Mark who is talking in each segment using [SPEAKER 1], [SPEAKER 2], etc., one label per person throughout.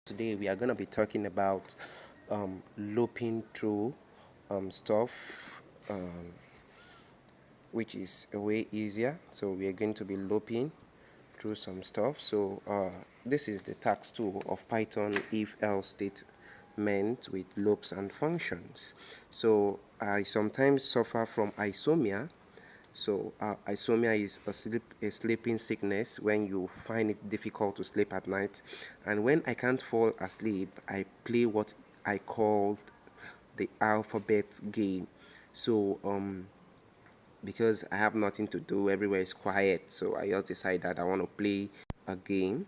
[SPEAKER 1] Today we are going to be talking about looping through stuff, which is a way easier. So we are going to be looping through some stuff. So this is the tax tool of Python if else statement with loops and functions. So I sometimes suffer from isomia. So isomia is a sleeping sickness when you find it difficult to sleep at night. And when I can't fall asleep, I play what I call the alphabet game. So because I have nothing to do, everywhere is quiet. So I just decided that I want to play a game,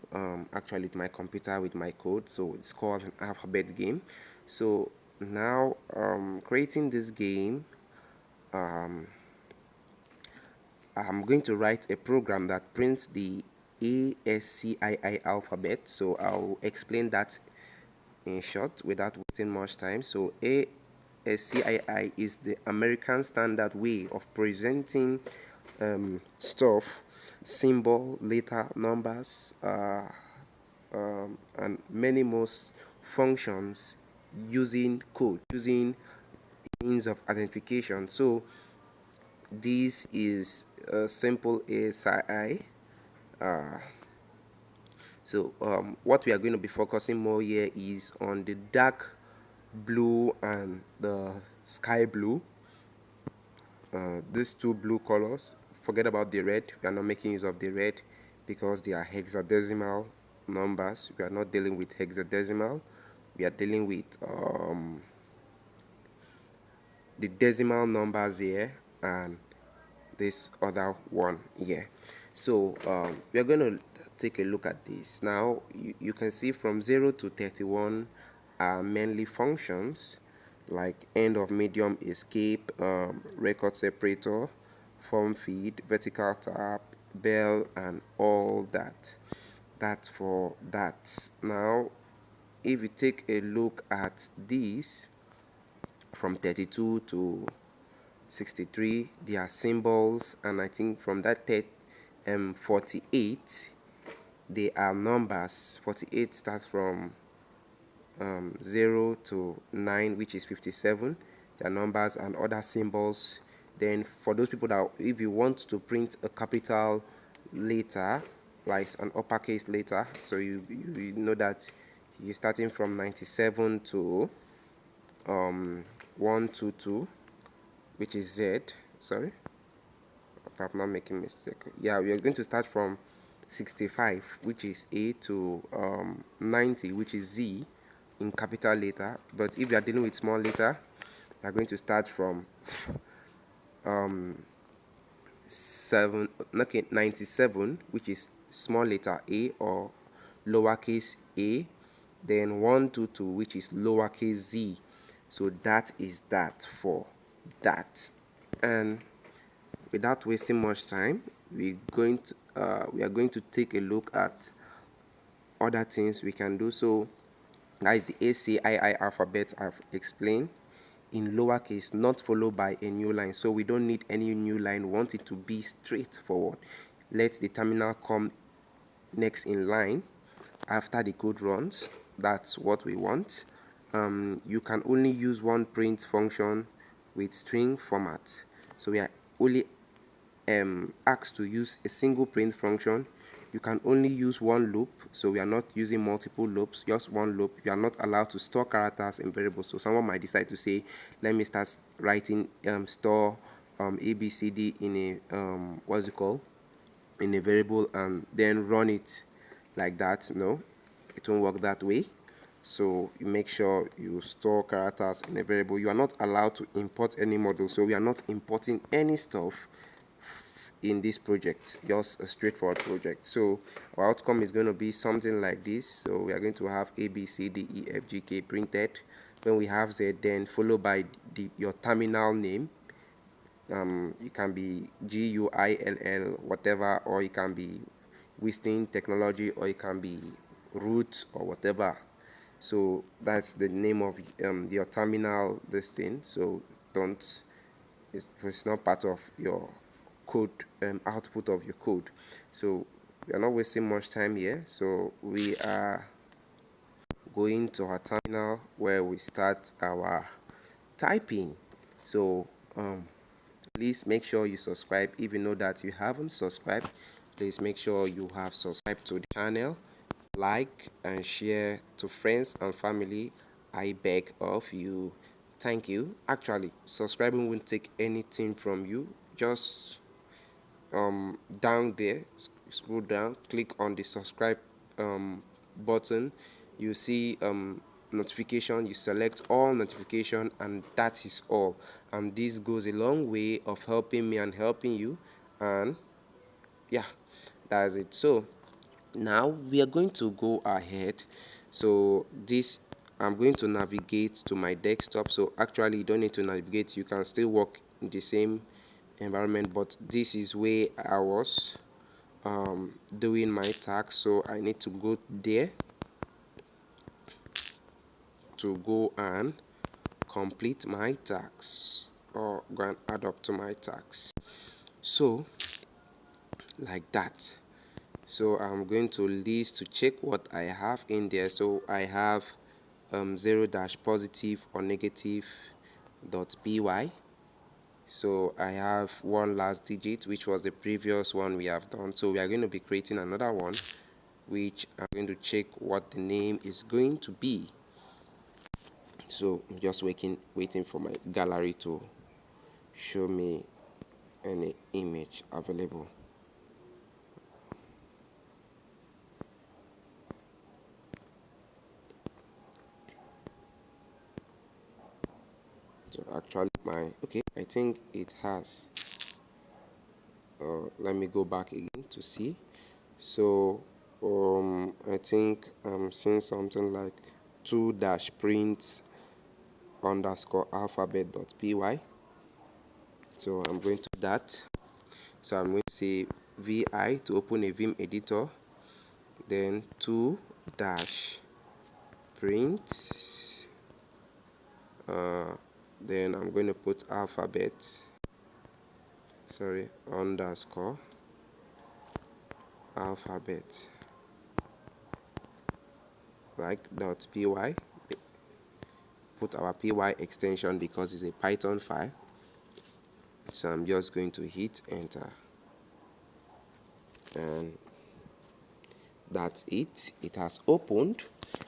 [SPEAKER 1] actually with my computer with my code. So it's called an alphabet game. So now creating this game, um, I'm going to write a program that prints the ASCII alphabet. So I'll explain that in short without wasting much time. So ASCII is the American standard way of presenting stuff, symbol, letter, numbers, and many most functions using code, using means of identification. So this is a simple ASCII. Uh, so what we are going to be focusing more here is on the dark blue and the sky blue. These two blue colors, forget about the red. We are not making use of the red because they are hexadecimal numbers. We are not dealing with hexadecimal. We are dealing with the decimal numbers here and this other one here. So we are going to take a look at this now. You can see from 0 to 31 are mainly functions like end of medium, escape, record separator, form feed, vertical tap, bell, and all that. That's for that. Now if you take a look at these from 32 to 63, they are symbols, and I think from that 48 they are numbers. 48 starts from 0 to 9, which is 57. They are numbers and other symbols. Then for those people that if you want to print a capital letter like an uppercase letter, so you know that you're starting from 97 to 122, which is Z. Sorry, I'm not making mistake. Yeah, we are going to start from 65, which is A, to 90, which is Z in capital letter. But if you are dealing with small letter, you are going to start from 97, which is small letter A or lowercase a, then 122, which is lowercase z. So that is that for that. And without wasting much time, we are going to take a look at other things we can do. So that is the ACII alphabet I've explained in lowercase, not followed by a new line. So we don't need any new line. We want it to be straightforward. Let the terminal come next in line after the code runs. That's what we want. You can only use one print function with string format. So we are only asked to use a single print function. You can only use one loop, so we are not using multiple loops, just one loop. You are not allowed to store characters in variables. So someone might decide to say, let me start writing store abcd in a what's it called, in a variable, and then run it like that. No, it won't work that way. So you make sure you store characters in a variable. You are not allowed to import any model, so we are not importing any stuff in this project, just a straightforward project. So our outcome is going to be something like this. So we are going to have a b c d e f g k printed. When we have z, then followed by your terminal name. It can be GUILL whatever, or it can be Wisting Technology, or it can be Root or whatever. So that's the name of your terminal this thing. So don't, it's not part of your code, output of your code. So we are not wasting much time here. So we are going to our terminal where we start our typing. So please make sure you subscribe. If you know that you haven't subscribed, please make sure you have subscribed to the channel, like and share to friends and family. I beg of you. Thank you. Actually, subscribing won't take anything from you. Just down there, scroll down, click on the subscribe button. You see notification, you select all notification, and that is all. And this goes a long way of helping me and helping you. And yeah, that's it. So now we are going to go ahead. So this, I'm going to navigate to my desktop. So actually you don't need to navigate, you can still work in the same environment, but this is where I was doing my task. So I need to go there to go and complete my tax, or go and add up to my tax. So like that. So I'm going to list to check what I have in there. So I have 0 dash positive or negative dot py. So I have one last digit, which was the previous one we have done. So we are going to be creating another one, which I'm going to check what the name is going to be. So I'm just waiting for my gallery to show me any image available. So actually okay, I think it has. Let me go back again to see. So I think I'm seeing something like 2 dash print underscore alphabet dot py. So I'm going to that. So I'm going to say vi to open a vim editor, then 2 dash print, then I'm going to put alphabet, sorry, underscore alphabet, like dot py. Put our py extension because it's a Python file. So I'm just going to hit enter, and that's it. It has opened.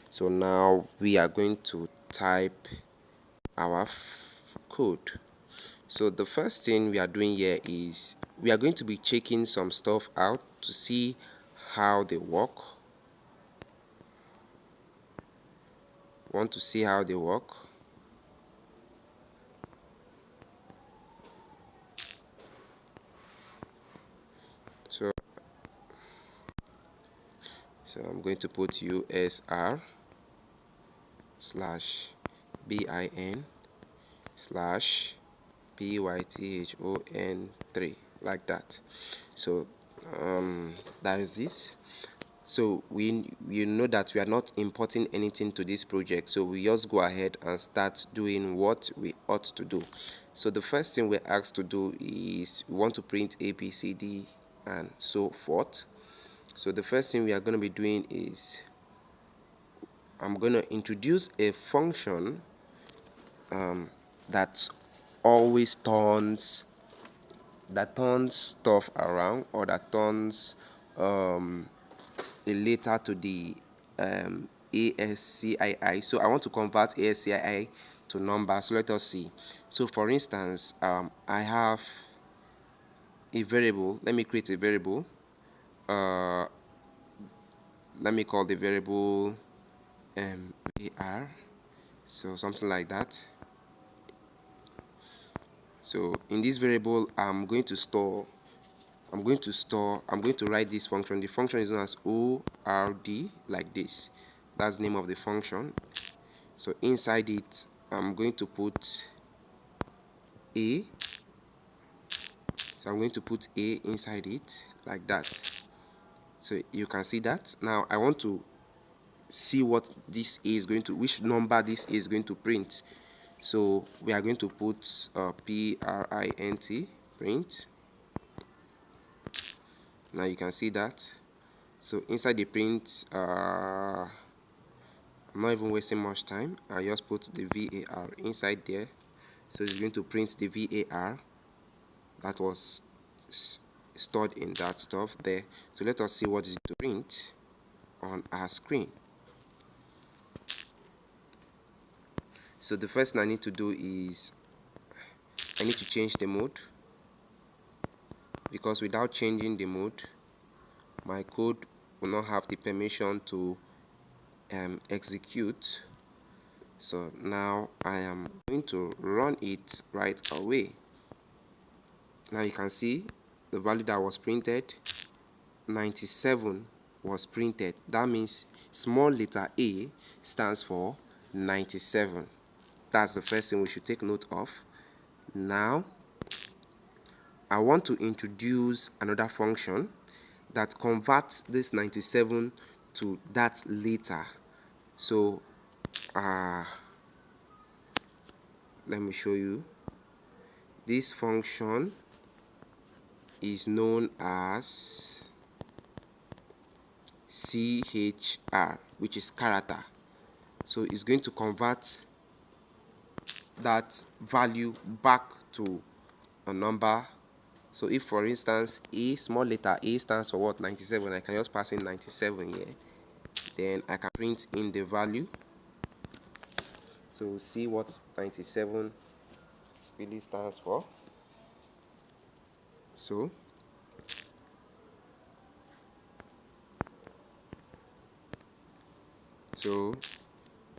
[SPEAKER 1] So now we are going to type our code. So the first thing we are doing here is we are going to be checking some stuff out to see how they work. Want to see how they work. So I'm going to put usr slash bin slash python3, like that. So that is this. So we know that we are not importing anything to this project, so we just go ahead and start doing what we ought to do. So the first thing we're asked to do is we want to print ABCD and so forth. So the first thing we are going to be doing is I'm going to introduce a function that always turns stuff around, or that turns a letter to the ASCII. So I want to convert ASCII to numbers. So let us see. So for instance, I have a variable. Let me create a variable. Let me call the variable var. So something like that. So in this variable, I'm going to write this function. The function is known as ord, like this. That's the name of the function. So inside it, I'm going to put a. So I'm going to put a inside it, like that. So you can see that. Now I want to see what this a is going to, which number this a is going to print. So we are going to put print, print. Now you can see that. So inside the print, I'm I'm not even wasting much time. I just put the VAR inside there, so it's going to print the VAR that was stored in that stuff there. So let us see what is going to print on our screen. So the first thing I need to do is I need to change the mode, because without changing the mode my code will not have the permission to execute. So now I am going to run it right away. Now you can see the value that was printed, 97 was printed. That means small letter a stands for 97. That's the first thing we should take note of. Now I want to introduce another function that converts this 97 to that letter. So let me show you. This function is known as CHR, which is character. So it's going to convert that value back to a number. So if for instance a small letter a stands for what, 97, I can just pass in 97 here, then I can print in the value. So we'll see what 97 really stands for. So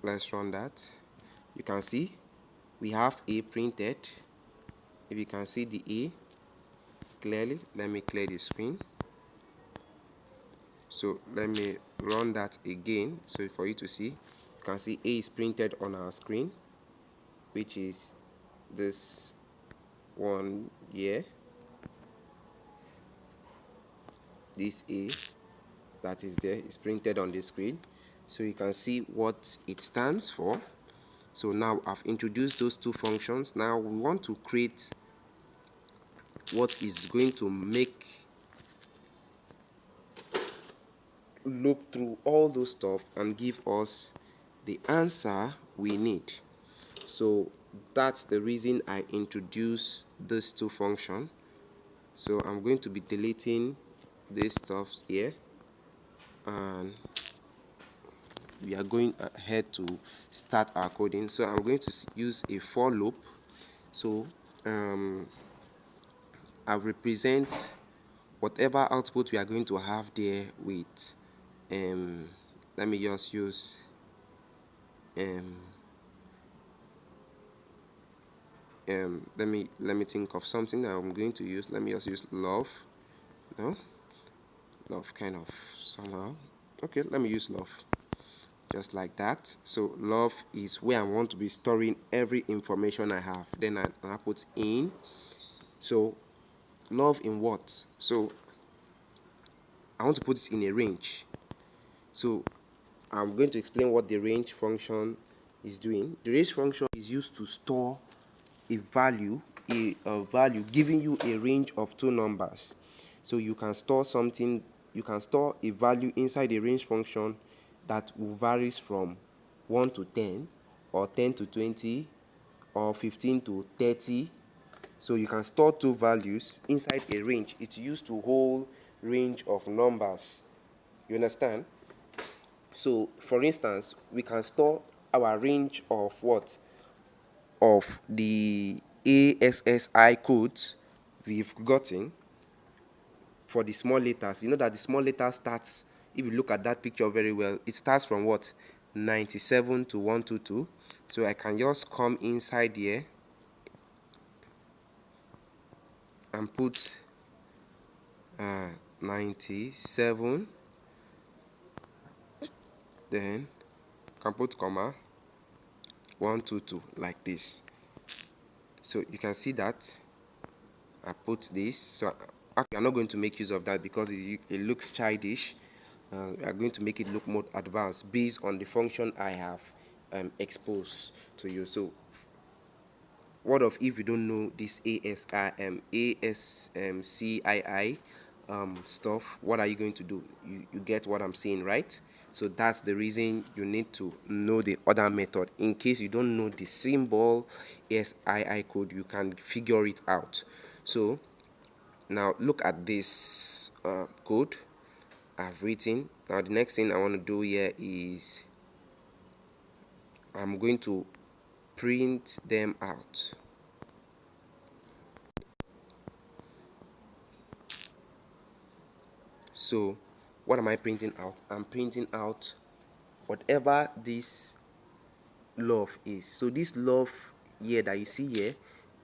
[SPEAKER 1] let's run that. You can see we have a printed. If you can see the a clearly, let me clear the screen. So let me run that again, so for you to see. You can see a is printed on our screen, which is this one here. This a that is there is printed on the screen, so you can see what it stands for. So now I've introduced those two functions. Now we want to create what is going to make look through all those stuff and give us the answer we need. So that's the reason I introduced these two functions. So I'm going to be deleting this stuff here, and we are going ahead to start our coding. So I'm going to use a for loop. So I represent whatever output we are going to have there with let me just use let me think of something that I'm going to use. Let me just use love. No, love kind of somehow. Okay, let me use love, just like that. So love is where I want to be storing every information I have. Then I put in. So love in what? So I want to put it in a range. So I'm going to explain what the range function is doing. The range function is used to store a value, giving you a range of two numbers. So you can store something, you can store a value inside a range function that will varies from 1 to 10, or 10 to 20, or 15 to 30. So you can store two values inside a range. It's used to hold range of numbers. You understand? So for instance, we can store our range of what? Of the ASCII codes we've gotten for the small letters. You know that the small letter starts, if you look at that picture very well, it starts from what? 97 to 122. So I can just come inside here and put 97, then can put comma 122 like this. So you can see that I put this. So actually I'm not going to make use of that because it looks childish. We are going to make it look more advanced based on the function I have exposed to you. So what of if you don't know this ASCII stuff? What are you going to do? You get what I'm saying, right? So that's the reason you need to know the other method. In case you don't know the symbol ASCII code, you can figure it out. So now look at this code I've written. Now the next thing I want to do here is I'm going to print them out. So what am I printing out? I'm printing out whatever this love is. So this love here that you see here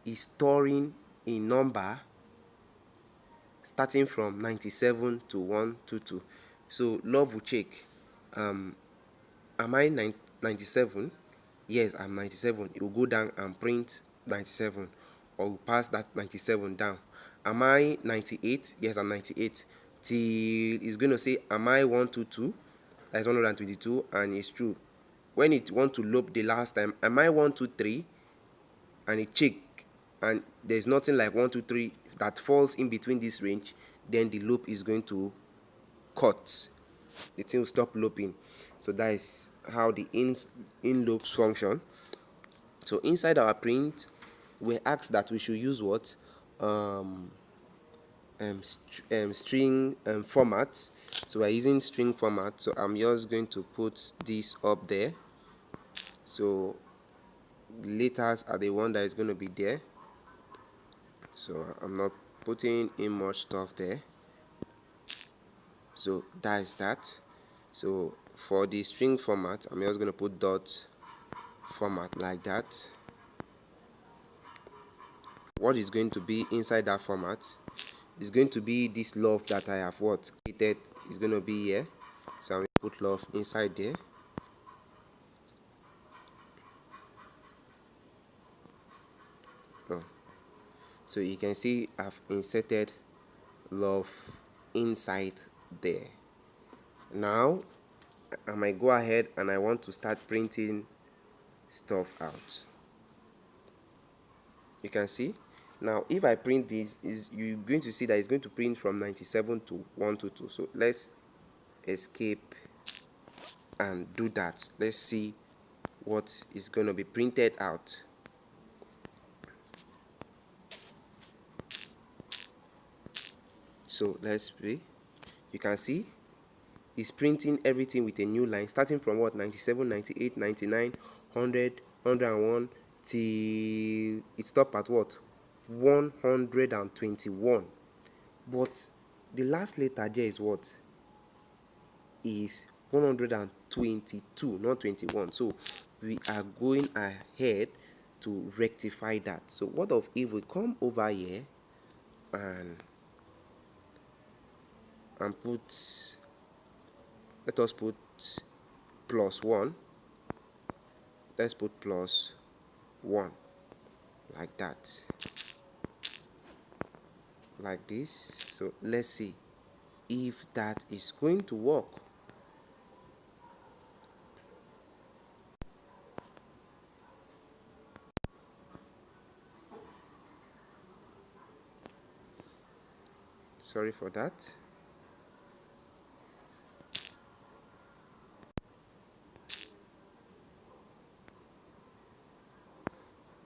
[SPEAKER 1] is storing a number starting from 97 to 122. So love will check, am I 97? Yes, I'm 97. It will go down and print 97, or will pass that 97 down. Am I 98? Yes, I'm 98. Till it's going to say, am I 122? That's 122, and it's true. When it want to loop the last time, am I 123? And it check, and there's nothing like 123 that falls in between this range, then the loop is going to cut. The thing will stop looping. So that is how the in loops function. So inside our print, we're asked that we should use what, string format. So we're using string format. So I'm just going to put this up there. So the letters are the one that is going to be there. So I'm not putting in much stuff there. So that is that. So for the string format, I'm just going to put dot format like that. What is going to be inside that format is going to be this love that I have what created is going to be here. So I'm going to put love inside there. Oh. So you can see I've inserted love inside there. Now I might go ahead and I want to start printing stuff out. You can see now if I print this, is you're going to see that it's going to print from 97 to 122. So let's escape and do that. Let's see what is going to be printed out. So let's play. You can see it's printing everything with a new line starting from what, 97, 98, 99, 100, 101 till it stopped at what, 121. But the last letter there is what, is 122, not 21. So we are going ahead to rectify that. So what if we come over here and put, let us put +1. Let's put +1 like that, like this. So let's see if that is going to work. Sorry for that.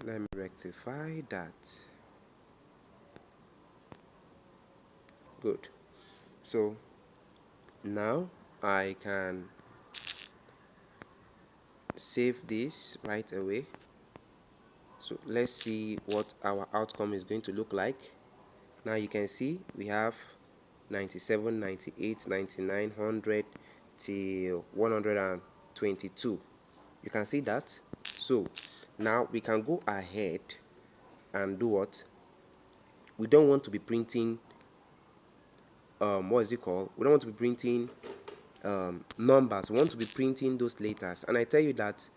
[SPEAKER 1] Let me rectify that. Good. So now I can save this right away. So let's see what our outcome is going to look like. Now you can see we have 97, 98, 99, 100 till 122. You can see that. So now we can go ahead and do what? We don't want to be printing what is it called? We don't want to be printing numbers. We want to be printing those letters. And I tell you that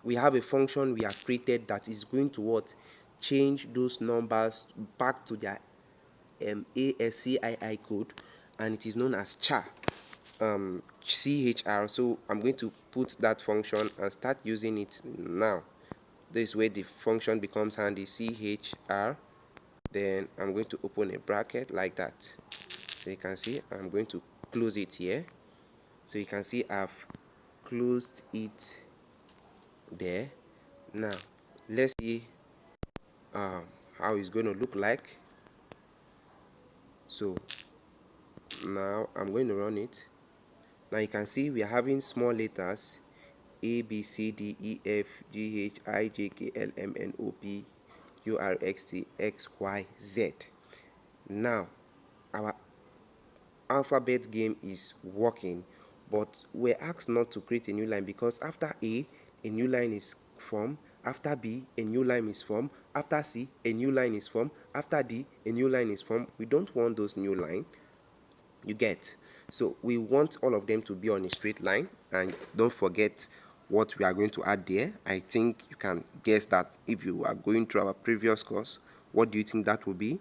[SPEAKER 1] we have a function we have created that is going to what? Change those numbers back to their ASCII code, and it is known as char. CHR. So I'm going to put that function and start using it now. This way the function becomes handy. CHR. Then I'm going to open a bracket like that. So you can see I'm going to close it here. So you can see I've closed it there. Now let's see how it's going to look like. So now I'm going to run it. Now you can see we are having small letters A, B, C, D, E, F, G, H, I, J, K, L, M, N, O, P, Q, R, X, T, X, Y, Z. Now our alphabet game is working, but we're asked not to create a new line because after a new line is formed, after B, a new line is formed, after C, a new line is formed, after D, a new line is formed. We don't want those new lines, you get. So we want all of them to be on a straight line, and don't forget what we are going to add there. I think you can guess that if you are going through our previous course. What do you think that will be?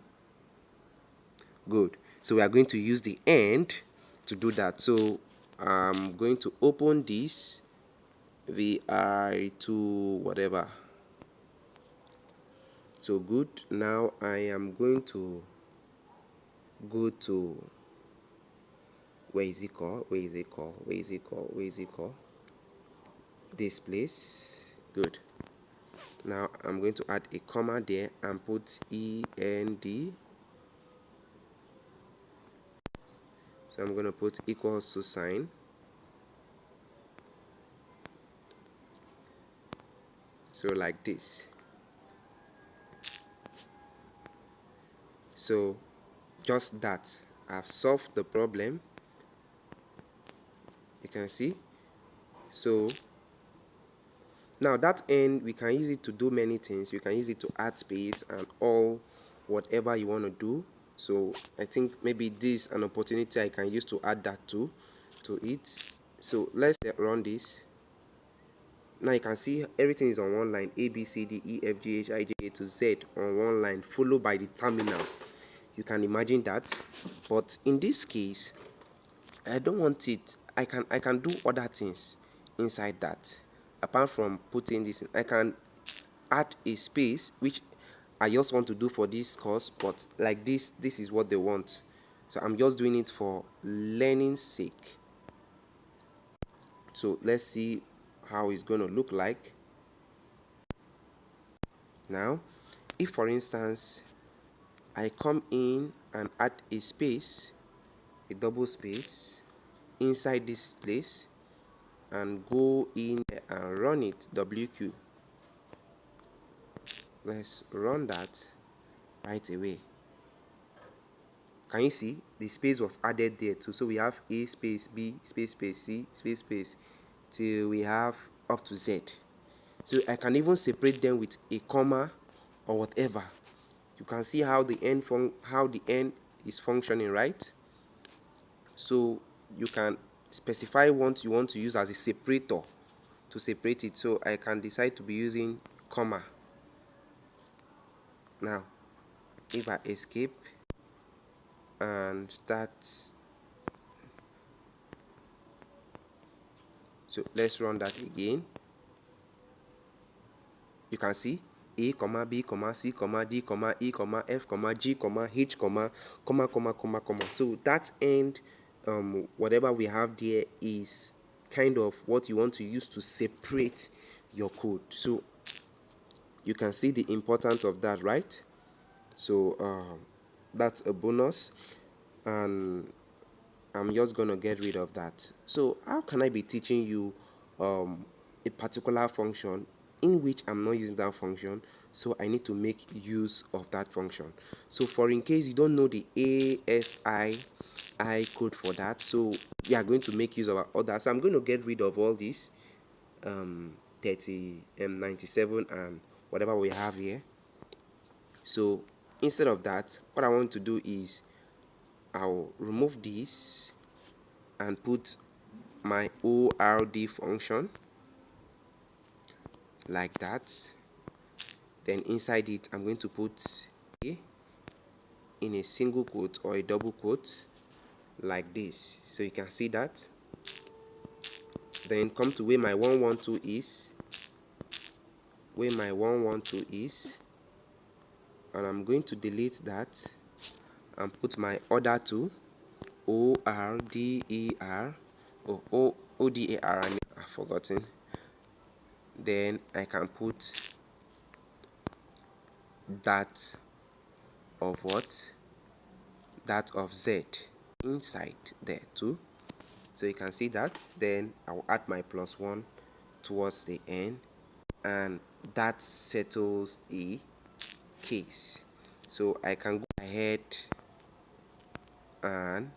[SPEAKER 1] Good. So we are going to use the end to do that. So I'm going to open this vi to whatever. So good. Now I am going to go to, where is it called, this place. Good. Now I'm going to add a comma there and put END. So I'm going to put equals to sign. So like this. So just that, I've solved the problem. You can see. So now that end, we can use it to do many things. You can use it to add space and all whatever you want to do. So I think maybe this is an opportunity I can use to add that to it. So let's run this. Now you can see everything is on one line. A, B, C, D, E, F, G, H, I, J, A to Z on one line, followed by the terminal. You can imagine that. But in this case, I don't want it. I can do other things inside that. Apart from putting this in, I can add a space, which I just want to do for this course, but like this is what they want. So I'm just doing it for learning's sake. So let's see how it's going to look like. Now, if for instance I come in and add a space, a double space inside this place, and go in and run it, WQ. Let's run that right away. Can you see the space was added there too? So we have A space B space C space till we have up to Z. So I can even separate them with a comma or whatever. You can see how the end is functioning, right? So you can specify what you want to use as a separator to separate it. So I can decide to be using comma. Now if I escape and start, so let's run that again. You can see A, B, C, D, E, F, G, H, comma. So that end, whatever we have there is kind of what you want to use to separate your code. So you can see the importance of that, right? So that's a bonus, and I'm just gonna get rid of that. So how can I be teaching you a particular function in which I'm not using that function? So I need to make use of that function. So for in case you don't know the ASCII code for that, so we are going to make use of our other. So I'm going to get rid of all this 30 97 and whatever we have here. So instead of that, what I want to do is I'll remove this and put my ORD function like that. Then inside it, I'm going to put A in a single quote or a double quote like this. So you can see that. Then come to where my 112 is, and I'm going to delete that and put my other two, ORDER ODAR, I've forgotten. Then I can put that of what? That of Z inside there too. So you can see that. Then I'll add my +1 towards the end, and that settles the case. So I can go ahead and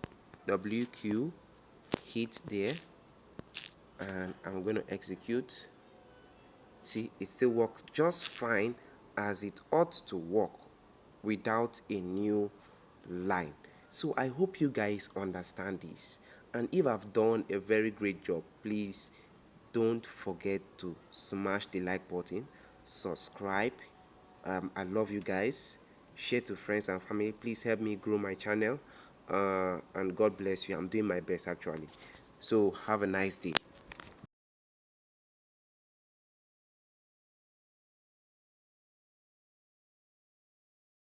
[SPEAKER 1] WQ, hit there, and I'm going to execute. See, it still works just fine as it ought to work without a new line. So I hope you guys understand this, and if I've done a very great job, please don't forget to smash the like button, subscribe. I love you guys. Share to friends and family. Please help me grow my channel, and God bless you. I'm doing my best actually. So have a nice day.